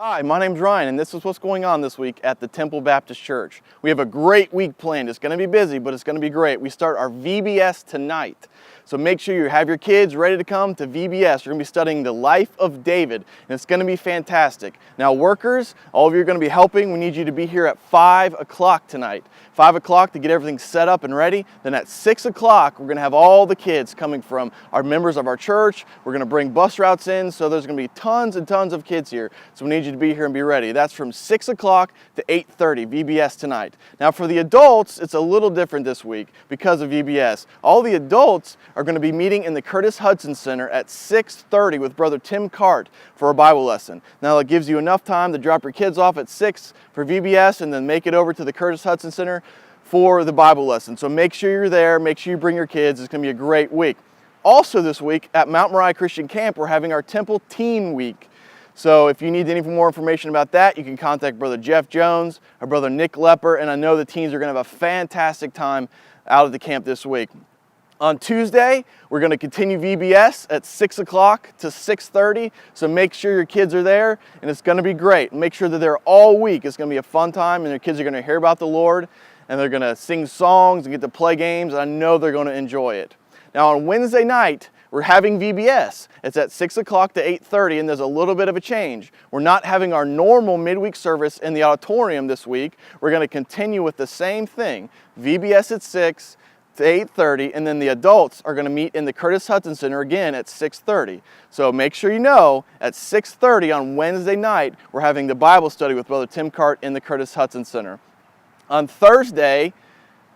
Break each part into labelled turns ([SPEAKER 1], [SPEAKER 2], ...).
[SPEAKER 1] Hi, my name's Ryan, and this is what's going on this week at the Temple Baptist Church. We have a great week planned. It's going to be busy, but it's going to be great. We start our VBS tonight. So make sure you have your kids ready to come to VBS. We're going to be studying the life of David, and it's going to be fantastic. Now, workers, all of you are going to be helping. We need you to be here at 5 o'clock tonight. 5 o'clock to get everything set up and ready. Then at 6 o'clock, we're going to have all the kids coming from our members of our church. We're going to bring bus routes in, so there's going to be tons and tons of kids here. So we need you to be here and be ready. That's from 6 o'clock to 8:30, VBS tonight. Now for the adults, it's a little different this week because of VBS. All the adults are going to be meeting in the Curtis Hudson Center at 6:30 with Brother Tim Cart for a Bible lesson. Now that gives you enough time to drop your kids off at 6 for VBS and then make it over to the Curtis Hudson Center for the Bible lesson. So make sure you're there, make sure you bring your kids. It's going to be a great week. Also this week at Mount Moriah Christian Camp, we're having our Temple Teen Week. So if you need any more information about that, you can contact Brother Jeff Jones or Brother Nick Lepper, and I know the teens are going to have a fantastic time out at the camp this week. On Tuesday, we're going to continue VBS at 6 o'clock to 6:30, so make sure your kids are there, and it's going to be great. Make sure that they're all week. It's going to be a fun time, and your kids are going to hear about the Lord, and they're going to sing songs and get to play games, and I know they're going to enjoy it. Now on Wednesday night, we're having VBS. It's at 6 o'clock to 8:30, and there's a little bit of a change. We're not having our normal midweek service in the auditorium this week. We're going to continue with the same thing. VBS at 6 to 8:30, and then the adults are going to meet in the Curtis Hudson Center again at 6:30. So make sure you know, at 6:30 on Wednesday night, we're having the Bible study with Brother Tim Cart in the Curtis Hudson Center. On Thursday,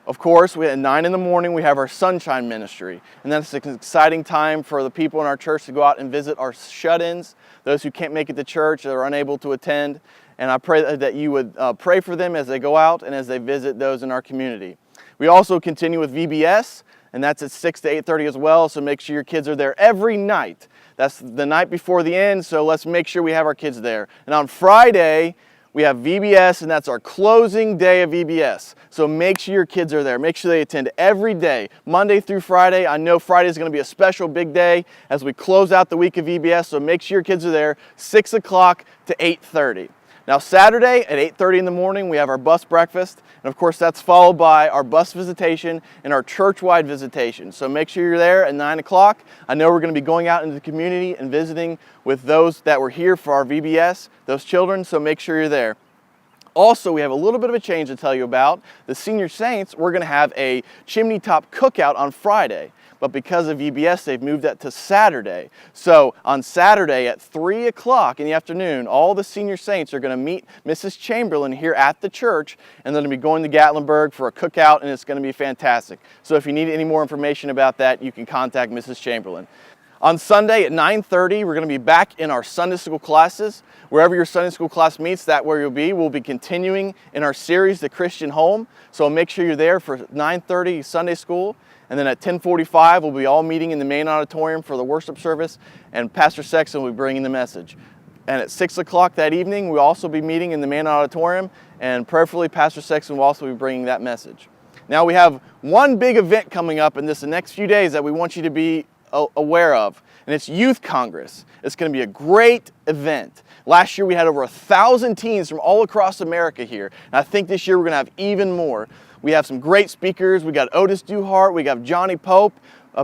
[SPEAKER 1] of course, at 9 in the morning, we have our Sunshine Ministry. And that's an exciting time for the people in our church to go out and visit our shut-ins, those who can't make it to church, that are unable to attend. And I pray that you would pray for them as they go out and as they visit those in our community. We also continue with VBS, and that's at 6 to 8:30 as well, so make sure your kids are there every night. That's the night before the end, so let's make sure we have our kids there. And on Friday, we have VBS, and that's our closing day of VBS. So make sure your kids are there. Make sure they attend every day, Monday through Friday. I know Friday is going to be a special big day as we close out the week of VBS, so make sure your kids are there, 6 o'clock to 8:30. Now Saturday at 8:30 in the morning, we have our bus breakfast, and of course that's followed by our bus visitation and our church-wide visitation. So make sure you're there at 9 o'clock. I know we're going to be going out into the community and visiting with those that were here for our VBS, those children, so make sure you're there. Also, we have a little bit of a change to tell you about. The Senior Saints, we're going to have a chimney top cookout on Friday. But because of VBS, they've moved that to Saturday. So on Saturday at 3 o'clock in the afternoon, all the Senior Saints are going to meet Mrs. Chamberlain here at the church, and they're going to be going to Gatlinburg for a cookout, and it's going to be fantastic. So if you need any more information about that, you can contact Mrs. Chamberlain. On Sunday at 9:30, we're going to be back in our Sunday school classes. Wherever your Sunday school class meets, that's where you'll be. We'll be continuing in our series, The Christian Home. So make sure you're there for 9:30 Sunday school. And then at 10:45, we'll be all meeting in the main auditorium for the worship service, and Pastor Sexton will be bringing the message. And at 6 o'clock that evening, we'll also be meeting in the main auditorium, and prayerfully, Pastor Sexton will also be bringing that message. Now we have one big event coming up in the next few days that we want you to be aware of, and it's Youth Congress. It's going to be a great event. Last year we had over 1,000 teens from all across America here, and I think this year we're going to have even more. We have some great speakers. We got Otis Duhart, we got Johnny Pope,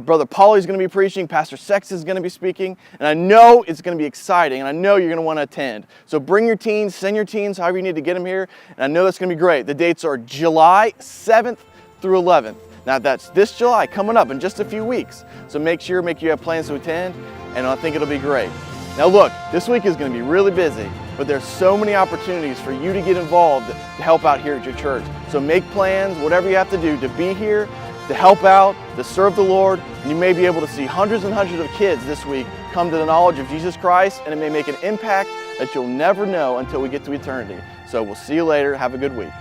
[SPEAKER 1] Brother Paulie's going to be preaching, Pastor Sexton is going to be speaking, and I know it's going to be exciting, and I know you're going to want to attend. So bring your teens, send your teens, however you need to get them here, and I know that's going to be great. The dates are July 7th through 11th. Now that's this July, coming up in just a few weeks. So make sure you have plans to attend, and I think it'll be great. Now look, this week is going to be really busy, but there's so many opportunities for you to get involved to help out here at your church. So make plans, whatever you have to do to be here, to help out, to serve the Lord, and you may be able to see hundreds and hundreds of kids this week come to the knowledge of Jesus Christ, and it may make an impact that you'll never know until we get to eternity. So we'll see you later. Have a good week.